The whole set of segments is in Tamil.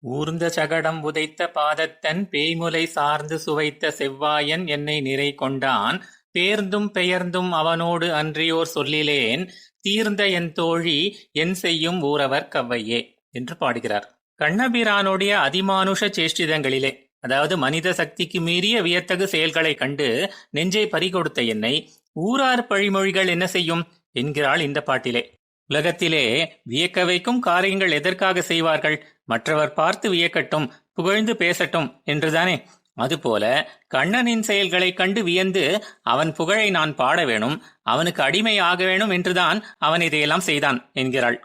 ஊர்ந்த சகடம் உதைத்த பாதத்தன் பேய்முலை சார்ந்து சுவைத்த செவ்வாயன் என்னை நிறை கொண்டான். பேர்ந்தும் பெயர்ந்தும் அவனோடு அன்றியோர் சொல்லிலேன். தீர்ந்த என் தோழி என் செய்யும் ஊரவர் கவ்வையே என்று பாடுகிறார். கண்ணபிரானுடைய அதிமானுஷ சேஷ்டிதங்களிலே, அதாவது மனித சக்திக்கு மீறிய வியத்தகு செயல்களை கண்டு நெஞ்சை பறிகொடுத்த என்னை ஊரார் பழிமொழிகள் என்ன செய்யும் என்கிறாள் இந்த பாட்டிலே. உலகத்திலே வியக்க வைக்கும் காரியங்கள் எதற்காக செய்வார்கள்? மற்றவர் பார்த்து வியக்கட்டும், புகழ்ந்து பேசட்டும் என்றுதானே. அதுபோல கண்ணனின் செயல்களை கண்டு வியந்து அவன் புகழை நான் பாட வேணும், அவனுக்கு அடிமை ஆக வேணும் என்றுதான் அவன் இதையெல்லாம் செய்தான் என்கிறாள்.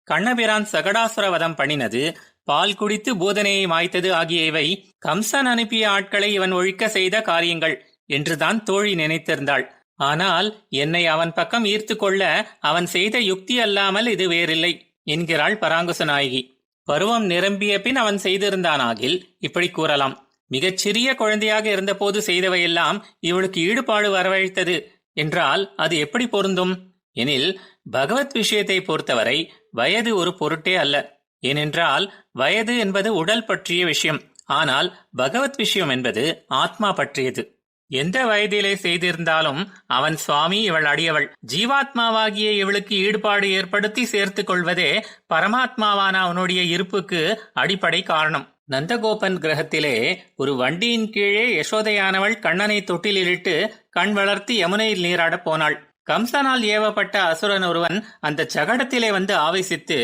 கண்ணபிரான் சகடாசுரவதம் பண்ணினது, பால் குடித்து பூதனையை மாய்த்தது ஆகிய இவை கம்சன் அனுப்பிய ஆட்களை இவன் ஒழிக்க செய்த காரியங்கள் என்றுதான் தோழி நினைத்திருந்தாள். ஆனால் என்னை அவன் பக்கம் ஈர்த்து கொள்ள அவன் செய்த யுக்தி அல்லாமல் இது வேறில்லை என்கிறாள் பராங்குச நாயகி. பருவம் நிரம்பிய பின் அவன் செய்திருந்தானாகில் இப்படி கூறலாம். மிகச் சிறிய குழந்தையாக இருந்தபோது செய்தவையெல்லாம் இவளுக்கு ஈடுபாடு வரவழைத்தது என்றால் அது எப்படி பொருந்தும் எனில், பகவத் விஷயத்தை பொறுத்தவரை வயது ஒரு பொருட்டே அல்ல. ஏனென்றால் வயது என்பது உடல் பற்றிய விஷயம், ஆனால் பகவத் விஷயம் என்பது ஆத்மா பற்றியது. எந்த வயதிலே செய்திருந்தாலும் அவன் சுவாமி, இவள் அடியவள். ஜீவாத்மாவாகிய இவளுக்கு ஈடுபாடு ஏற்படுத்தி சேர்த்து கொள்வதே பரமாத்மாவான அவனுடைய இருப்புக்கு அடிப்படை காரணம். நந்தகோபன் கிரகத்திலே ஒரு வண்டியின் கீழே யசோதையானவள் கண்ணனை தொட்டிலிட்டு கண் வளர்த்து யமுனையில் நீராடப் போனாள். கம்சனால் ஏவப்பட்ட அசுரன் ஒருவன் அந்த சகடத்திலே வந்து ஆவேசித்து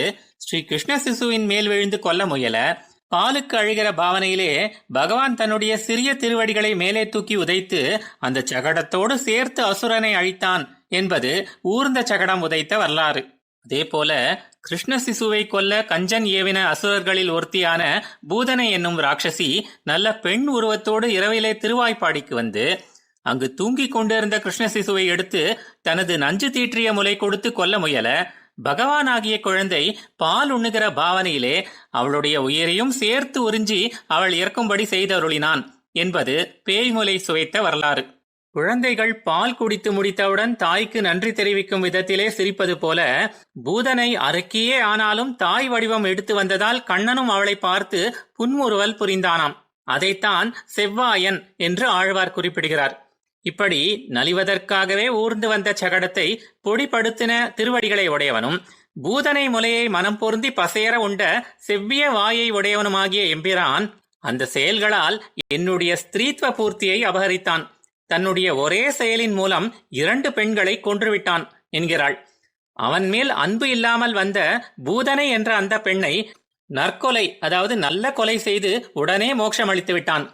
ஸ்ரீ கிருஷ்ண சிசுவின் மேல் விழுந்து கொல்ல முயல, பாலுக்கு அழுகிற பாவனையிலே பகவான் தன்னுடைய சிறிய திருவடிகளை மேலே தூக்கி உதைத்து அந்த சகடத்தோடு சேர்த்து அசுரனை அழித்தான் என்பது ஊர்ந்த சகடம் உதைத்த வரலாறு. அதே போல கிருஷ்ண சிசுவை கொல்ல கஞ்சன் ஏவின அசுரர்களில் ஒருத்தியான பூதனை என்னும் ராட்சசி நல்ல பெண் உருவத்தோடு இரவிலே திருவாய்ப்பாடிக்கு வந்து அங்கு தூங்கிக் கொண்டிருந்த கிருஷ்ண சிசுவை எடுத்து தனது நஞ்சு தீற்றிய முலை கொடுத்து கொல்ல முயல, பகவான் ஆகிய குழந்தை பால் உண்ணுகிற பாவனையிலே அவளுடைய உயிரையும் சேர்த்து உறிஞ்சி அவள் இறக்கும்படி செய்தருளினான் என்பது பேய்முலை சுவைத்த வரலாறு. குழந்தைகள் பால் குடித்து முடித்தவுடன் தாய்க்கு நன்றி தெரிவிக்கும் விதத்திலே சிரிப்பது போல பூதனை அரக்கியே ஆனாலும் தாய் வடிவம் எடுத்து வந்ததால் கண்ணனும் அவளை பார்த்து புன்முறுவல் புரிந்தானாம். அதைத்தான் செவ்வாயன் என்று ஆழ்வார் குறிப்பிடுகிறார். இப்படி நலிவதற்காகவே ஊர்ந்து வந்த சகடத்தை பொடிப்படுத்தின திருவடிகளை உடையவனும் பூதனை முலையை மனம் பொருந்தி பசையற உண்ட செவ்விய வாயை உடையவனுமாகிய எம்பிரான் அந்த செயல்களால் என்னுடைய ஸ்திரீத்வ பூர்த்தியை அபகரித்தான். தன்னுடைய ஒரே செயலின் மூலம் 2 பெண்களை கொன்றுவிட்டான் என்கிறாள். அவன் மேல் அன்பு இல்லாமல் வந்த பூதனை என்ற அந்த பெண்ணை நற்கொலை, அதாவது நல்ல கொலை செய்து உடனே மோட்சம் அளித்து விட்டான்.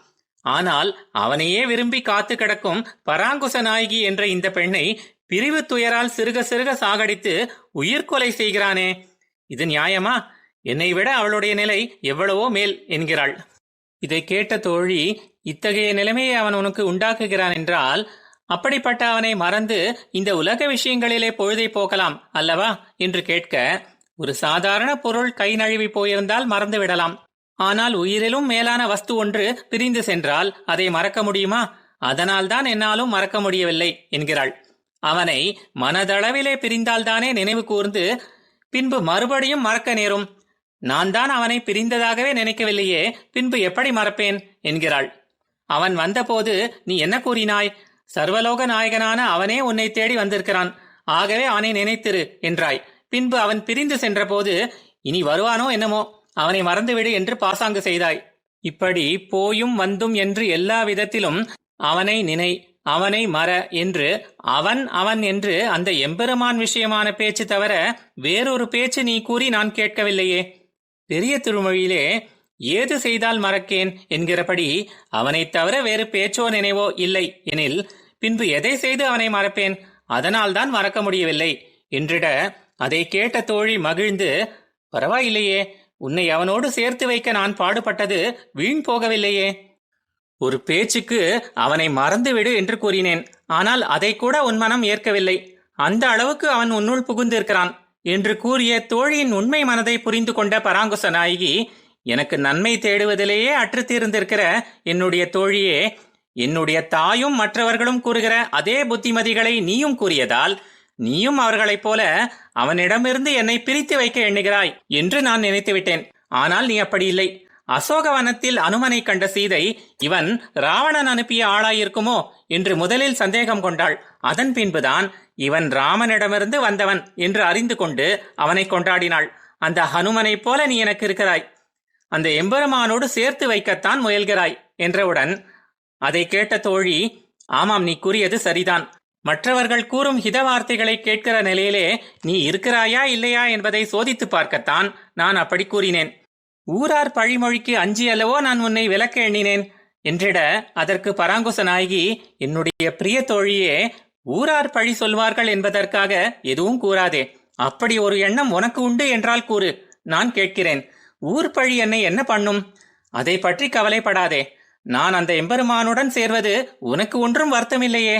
ஆனால் அவனையே விரும்பி காத்து கிடக்கும் பராங்குச நாயகி என்ற இந்த பெண்ணை பிரிவு துயரால் சிறுக சிறுக சாகடித்து உயிர்கொலை செய்கிறானே, இது நியாயமா? என்னை விட அவளுடைய நிலை எவ்வளவோ மேல் என்கிறாள். இதை கேட்ட தோழி, இத்தகைய நிலைமையை அவன் உனக்கு உண்டாக்குகிறான் என்றால் அப்படிப்பட்ட அவனை மறந்து இந்த உலக விஷயங்களிலே பொழுதை போகலாம் அல்லவா என்று கேட்க, ஒரு சாதாரண பொருள் கை நழுவி போயிருந்தால் மறந்து விடலாம். ஆனால் உயிரிலும் மேலான வஸ்து ஒன்று பிரிந்து சென்றால் அதை மறக்க முடியுமா? அதனால்தான் என்னாலும் மறக்க முடியவில்லை என்கிறாள். அவனை மனதளவிலே பிரிந்தால்தானே நினைவு கூர்ந்து பின்பு மறுபடியும் மறக்க நேரும். நான் தான் அவனை பிரிந்ததாகவே நினைக்கவில்லையே, பின்பு எப்படி மறப்பேன் என்கிறாள். அவன் வந்தபோது நீ என்ன கூறினாய்? சர்வலோக நாயகனான அவனே உன்னை தேடி வந்திருக்கிறான், ஆகவே அவனை நினைத்திரு என்றாய். பின்பு அவன் பிரிந்து சென்ற போது இனி வருவானோ என்னமோ, அவனை மறந்துவிடு என்று பாசாங்கு செய்தாய். இப்படி போயும் வந்தும் என்று எல்லா விதத்திலும் அவனை நினை, அவனை மற என்று அவன் அவன் என்று அந்த எம்பெருமான் விஷயமான பேச்சு தவிர வேறொரு பேச்சு நீ கூறி நான் கேட்கவில்லையே. பெரிய திருமொழியிலே ஏது செய்தால் மறக்கேன் என்கிறபடி அவனைத் தவிர வேறு பேச்சோ நினைவோ இல்லை எனில் பின்பு எதை செய்து அவனை மறப்பேன்? அதனால்தான் மறக்க முடியவில்லை என்றிட, அதை கேட்ட தோழி மகிழ்ந்து, பரவாயில்லையே, உன்னை அவனோடு சேர்த்து வைக்க நான் பாடுபட்டது வீண் போகவில்லையே. ஒரு பேச்சுக்கு அவனை மறந்துவிடு என்று கூறினேன், ஆனால் அதை கூட உன் மனம் ஏற்கவில்லை. அந்த அளவுக்கு அவன் உன்னுள் புகுந்திருக்கிறான் என்று கூறிய தோழியின் உண்மை மனதை புரிந்து கொண்ட பராங்குச நாயகி, எனக்கு நன்மை தேடுவதிலேயே அற்று தீர்ந்திருக்கிற என்னுடைய தோழியே, என்னுடைய தாயும் மற்றவர்களும் கூறுகிற அதே புத்திமதிகளை நீயும் கூறியதால் நீயும் அவர்களைப் போல அவனிடமிருந்து என்னை பிரித்து வைக்க எண்ணுகிறாய் என்று நான் நினைத்து விட்டேன். ஆனால் நீ அப்படி இல்லை. அசோகவனத்தில் அனுமனை கண்ட சீதை இவன் ராவணன் அனுப்பிய ஆளாயிருக்குமோ என்று முதலில் சந்தேகம் கொண்டாள். அதன் பின்புதான் இவன் ராமனிடமிருந்து வந்தவன் என்று அறிந்து கொண்டு அவனை கொண்டாடினாள். அந்த ஹனுமனைப் போல நீ எனக்கு இருக்கிறாய், அந்த எம்பெருமானோடு சேர்த்து வைக்கத்தான் முயல்கிறாய் என்றவுடன் அதை கேட்ட தோழி, ஆமாம், நீ கூறியது சரிதான். மற்றவர்கள் கூறும் ஹித வார்த்தைகளை கேட்கிற நிலையிலே நீ இருக்கிறாயா இல்லையா என்பதை சோதித்து பார்க்கத்தான் நான் அப்படி கூறினேன். ஊரார் பழிமொழிக்கு அஞ்சி அல்லவோ நான் உன்னை விலக்க எண்ணினேன் என்றிட அதற்கு பராங்குச நாயகி, என்னுடைய பிரிய தோழியே, ஊரார் பழி சொல்வார்கள் என்பதற்காக எதுவும் கூறாதே. அப்படி ஒரு எண்ணம் உனக்கு உண்டு என்றால் கூறு, நான் கேட்கிறேன். ஊர் பழி என்னை என்ன பண்ணும்? அதை பற்றி கவலைப்படாதே. நான் அந்த எம்பெருமானுடன் சேர்வது உனக்கு ஒன்றும் வருத்தமில்லையே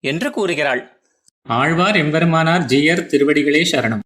என்று கூறுகிறாள். ஆழ்வார் எம்பெருமானார் ஜீயர் திருவடிகளே சரணம்.